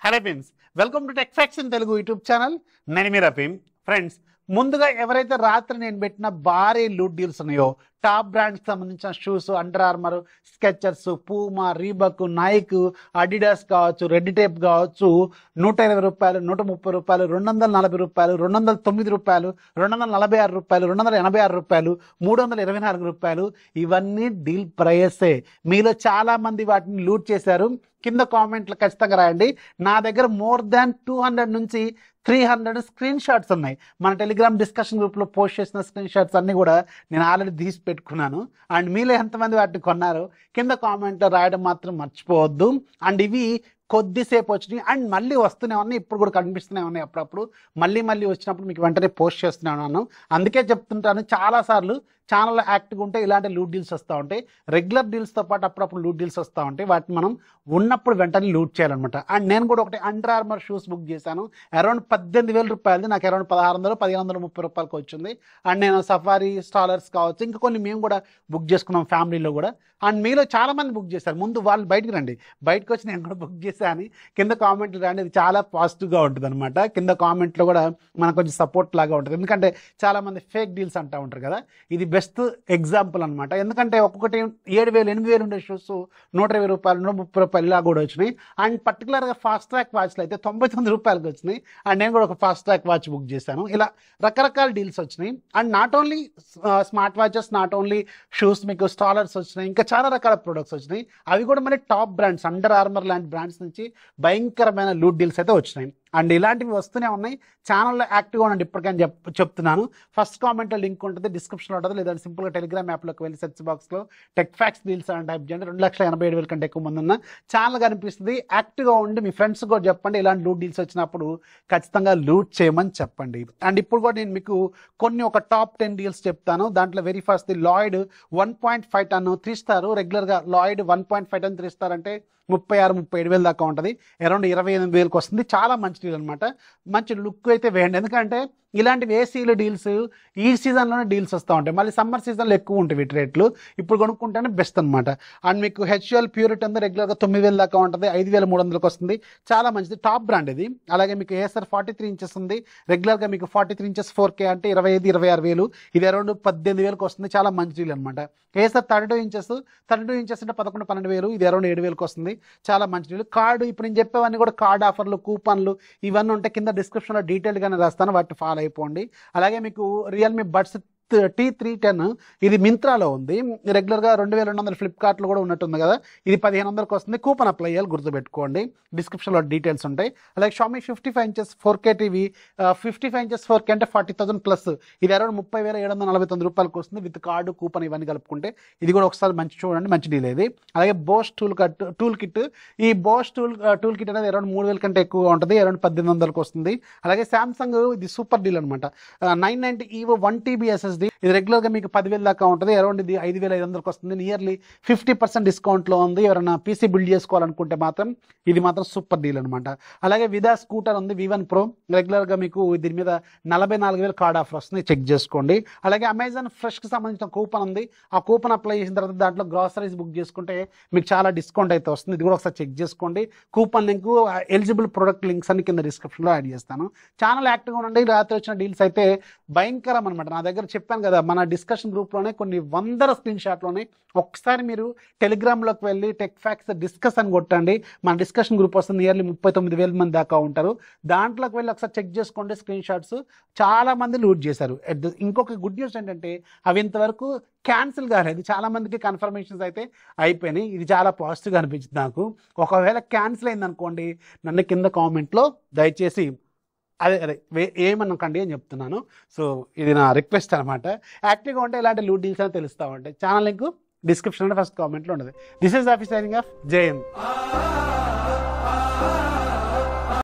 Hello friends, welcome to tech facts in Telugu YouTube channel. నేను మీ Rafeem. Friends, ముందుగా ఎవరైతే రాత్రి నేను పెట్టిన భారీ లూట్ డీల్స్ ఉన్నాయో టాప్ బ్రాండ్స్ సంబంధించిన shoes, under armour, Skechers, Puma, Reebok, Nike, Adidas కావచ్చు, రెడ్ టేప్ కావచ్చు, 120 రూపాయలు, 130 రూపాయలు, 240 రూపాయలు, 209 రూపాయలు, 246 రూపాయలు, 286 రూపాయలు, 324 రూపాయలు, ఇవన్నీ డీల్ ప్రైసే. మీలో చాలా మంది వాటిని లూట్ చేశారు. కింద కామెంట్లు ఖచ్చితంగా రాయండి. నా దగ్గర మోర్ దాన్ 200 నుంచి 300 స్క్రీన్ షాట్స్ ఉన్నాయి. మన టెలిగ్రామ్ డిస్కషన్ గ్రూప్లో పోస్ట్ చేసిన స్క్రీన్ షాట్స్ అన్నీ కూడా నేను ఆల్రెడీ తీసి పెట్టుకున్నాను. అండ్ మీలో ఎంతమంది వాటిని కొన్నారు కింద కామెంట్లో రాయడం మాత్రం మర్చిపోవద్దు. అండ్ ఇవి కొద్దిసేపు వచ్చినాయి అండ్ మళ్ళీ వస్తూనే ఉన్నాయి. ఇప్పుడు కూడా కనిపిస్తూనే ఉన్నాయి. అప్పుడప్పుడు మళ్ళీ వచ్చినప్పుడు మీకు వెంటనే పోస్ట్ చేస్తూనే ఉన్నాను. అందుకే చెప్తుంటాను, చాలాసార్లు ఛానల్లో యాక్టివ్గా ఉంటే ఇలాంటి లూట్ డీల్స్ వస్తూ ఉంటాయి. రెగ్యులర్ డీల్స్తో పాటు అప్పుడప్పుడు లూట్ డీల్స్ వస్తూ ఉంటాయి. వాటిని మనం ఉన్నప్పుడు వెంటనే లూట్ చేయాలన్నమాట. అండ్ నేను కూడా ఒకటి అండర్ ఆర్మర్ షూస్ బుక్ చేశాను. అరౌండ్ 18,000 రూపాయలది. నాకు అరౌండ్ 1600-1530 రూపాయలకి వచ్చింది. అండ్ నేను సఫారీ స్టాలర్స్ కావచ్చు, ఇంకా కొన్ని మేము కూడా బుక్ చేసుకున్నాం ఫ్యామిలీలో కూడా. అండ్ మీలో చాలామంది బుక్ చేశారు. ముందు వాళ్ళు బయటకు రండి, బయటకు వచ్చి నేను కూడా బుక్ చేశాను. కింద కామెంట్లు రండి, ఇది చాలా పాజిటివ్గా ఉంటుంది అనమాట. కింద కామెంట్లో కూడా మనకు కొంచెం సపోర్ట్ లాగా ఉంటుంది. ఎందుకంటే చాలామంది ఫేక్ డీల్స్ అంటూ ఉంటారు కదా, ఇది బెస్ట్ ఎగ్జాంపుల్ అనమాట. ఎందుకంటే ఒక్కొక్కటి 7,000, 8,000 ఉండే షూస్ 120 రూపాయలు, 130 రూపాయలు ఇలా కూడా వచ్చినాయి. అండ్ పర్టికులర్గా ఫాస్ట్ ట్రాక్ వాచ్లు అయితే 99 రూపాయలకి వచ్చినాయి. అండ్ నేను కూడా ఒక ఫాస్ట్ ట్రాక్ వాచ్ బుక్ చేశాను. ఇలా రకరకాల డీల్స్ వచ్చినాయి. And not only smart watches, not only shoes, మీకు స్టాలర్స్ వచ్చినాయి, ఇంకా చాలా రకాల ప్రొడక్ట్స్ వచ్చినాయి. అవి కూడా మరి టాప్ బ్రాండ్స్, అండర్ ఆర్మర్ లాంటి బ్రాండ్స్ నుంచి భయంకరమైన లూట్ డీల్స్ అయితే వచ్చినాయి. అండ్ ఇలాంటివి వస్తూనే ఉన్నాయి. ఛానల్లో యాక్టివ్గా ఉండండి. ఇప్పటికైనా చెప్తున్నాను. ఫస్ట్ కామెంట్లో లింక్ ఉంటుంది, డిస్క్రిప్షన్లో ఉంటుంది, లేదంటే సింపుల్గా టెలిగ్రామ్ యాప్లోకి వెళ్ళి సెర్చ్ బాక్స్లో టెక్ ఫ్యాక్ట్స్ డీల్స్ అని టైప్ చేయండి. 2,87,000 కంటే ఎక్కువ మంది ఉన్న ఛానల్ కనిపిస్తుంది. యాక్టివ్గా ఉండి మీ ఫ్రెండ్స్ కూడా చెప్పండి, ఇలాంటి లూట్ డీల్స్ వచ్చినప్పుడు ఖచ్చితంగా లూట్ చేయమని చెప్పండి. అండ్ ఇప్పుడు కూడా నేను మీకు కొన్ని ఒక టాప్ 10 డీల్స్ చెప్తాను. దాంట్లో very first the Lloyd 1.5 ton 3 star. రెగ్యులర్గా లాయిడ్ 1.5 టన్ 3 స్టార్ అంటే 36,000-37,000 దాకా ఉంటుంది. అరౌండ్ 28,000కి వస్తుంది. చాలా మంచి డీల్ అనమాట. మంచి లుక్ అయితే వేయండి. ఎందుకంటే ఇలాంటివి ఏసీలు డీల్స్ ఈ సీజన్లోనే డీల్స్ వస్తూ ఉంటాయి. మళ్ళీ సమ్మర్ సీజన్లో ఎక్కువ ఉంటాయి వీటి రేట్లు. ఇప్పుడు కొనుక్కుంటేనే బెస్ట్ అనమాట. అండ్ మీకు హెచ్యుఎల్ ప్యూరిటీ ఉంది, రెగ్యులర్గా 9,000 దాకా ఉంటుంది. 5,300కి వస్తుంది. చాలా మంచిది, టాప్ బ్రాండ్ ఇది. అలాగే మీకు ఏసర్ 43 ఇంచెస్ ఉంది. రెగ్యులర్గా మీకు 43 ఇంచెస్ 4K అంటే 25,000-26,000. ఇది అరౌండ్ 18,000కి వస్తుంది. చాలా మంచి డీల్ అనమాట. ఏసర్ 32 ఇంచెస్ అంటే 11-12,000. ఇది అరౌండ్ 7,000కి వస్తుంది. చాలా మంచి డీల్. కార్డు ఇప్పుడు నేను చెప్పేవన్నీ కూడా కార్డ్ ఆఫర్లు, కూపన్లు ఇవన్నీ ఉంటే కింద డిస్క్రిప్షన్లో డీటెయిల్గానే రాస్తాను, వాటిని ఫాలో అయిపోండి. అలాగే మీకు రియల్మీ బడ్స్ T310 ఇది మింత్రాలో ఉంది. రెగ్యులర్గా 2,200 ఫ్లిప్కార్ట్లో కూడా ఉన్నట్టుంది కదా. ఇది 1,500కి వస్తుంది. కూపన్ అప్లై చేయాలి, గుర్తుపెట్టుకోండి. డిస్క్రిప్షన్లో డీటెయిల్స్ ఉంటాయి. అలాగే Xiaomi 55 inches 4K TV 55 inches 4K అంటే 40,000 ప్లస్. ఇది అరౌండ్ 30,749 రూపాయలకి వస్తుంది. విత్ కార్డు, కూపన్ ఇవన్నీ కలుపుకుంటే. ఇది కూడా ఒకసారి మంచి చూడండి, మంచి డీల్ ఇది. అలాగే బోస్ టూల్ కిట్. ఈ బోస్ టూల్ కిట్ అనేది అరౌండ్ 3,000 కంటే ఎక్కువగా ఉంటుంది. అరౌండ్ 1,800కి వస్తుంది. అలాగే సామ్సంగ్ ఇది సూపర్ డీల్ అనమాట. 990 EVO 1TB SSD. ఇది రెగ్యులర్గా మీకు 10,000 దాకా ఉంటుంది. అరౌండ్ ఇది 5,500కి వస్తుంది. నియర్లీ 50% డిస్కౌంట్లో ఉంది. ఎవరైనా పీసీ బిల్డ్ చేసుకోవాలనుకుంటే మాత్రం ఇది మాత్రం సూపర్ డీల్ అనమాట. అలాగే విదా స్కూటర్ ఉంది V1 Pro. రెగ్యులర్గా మీకు దీని మీద 44,000 కార్డ్ ఆఫర్ వస్తుంది, చెక్ చేసుకోండి. అలాగే అమెజాన్ ఫ్రెష్కి సంబంధించిన కూపన్ ఉంది. ఆ కూపన్ అప్లై చేసిన తర్వాత దాంట్లో గ్రాసరీస్ బుక్ చేసుకుంటే మీకు చాలా డిస్కౌంట్ అయితే వస్తుంది. ఇది కూడా ఒకసారి చెక్ చేసుకోండి. Coupon link, eligible product links అన్ని కింద డిస్క్రిప్షన్లో యాడ్ చేస్తాను. ఛానల్ యాక్టివ్గా ఉండండి. రాత్రి వచ్చిన డీల్స్ అయితే భయంకరం అనమాట. నా దగ్గర చెప్పాను కదా, మన డిస్కషన్ గ్రూప్లోనే కొన్ని 100 స్క్రీన్ షాట్లోనే. ఒకసారి మీరు టెలిగ్రామ్లోకి వెళ్ళి టెక్ ఫ్యాక్ట్స్ డిస్కస్ అని కొట్టండి. మన డిస్కషన్ గ్రూప్ వస్తుంది. నియర్లీ 39,000 మంది దాకా ఉంటారు. దాంట్లోకి వెళ్ళి ఒకసారి చెక్ చేసుకోండి స్క్రీన్ షాట్స్. చాలా మంది లూట్ చేశారు. ఇంకొక గుడ్ న్యూస్ ఏంటంటే అవి ఇంతవరకు క్యాన్సిల్ కాలేదు. చాలా మందికి కన్ఫర్మేషన్స్ అయితే అయిపోయినాయి. ఇది చాలా పాజిటివ్గా అనిపించింది నాకు. ఒకవేళ క్యాన్సిల్ అయిందనుకోండి, నన్ను కింద కామెంట్లో దయచేసి అదే ఏమనకండి అని చెప్తున్నాను. సో ఇది నా రిక్వెస్ట్ అనమాట. యాక్టివ్గా ఉంటే ఇలాంటి లూట్ డీల్స్ అని తెలుస్తూ ఉంటాయి. ఛానల్ లింక్ డిస్క్రిప్షన్లో ఫస్ట్ కామెంట్లో ఉండదు. This is office signing off. జై హింద్.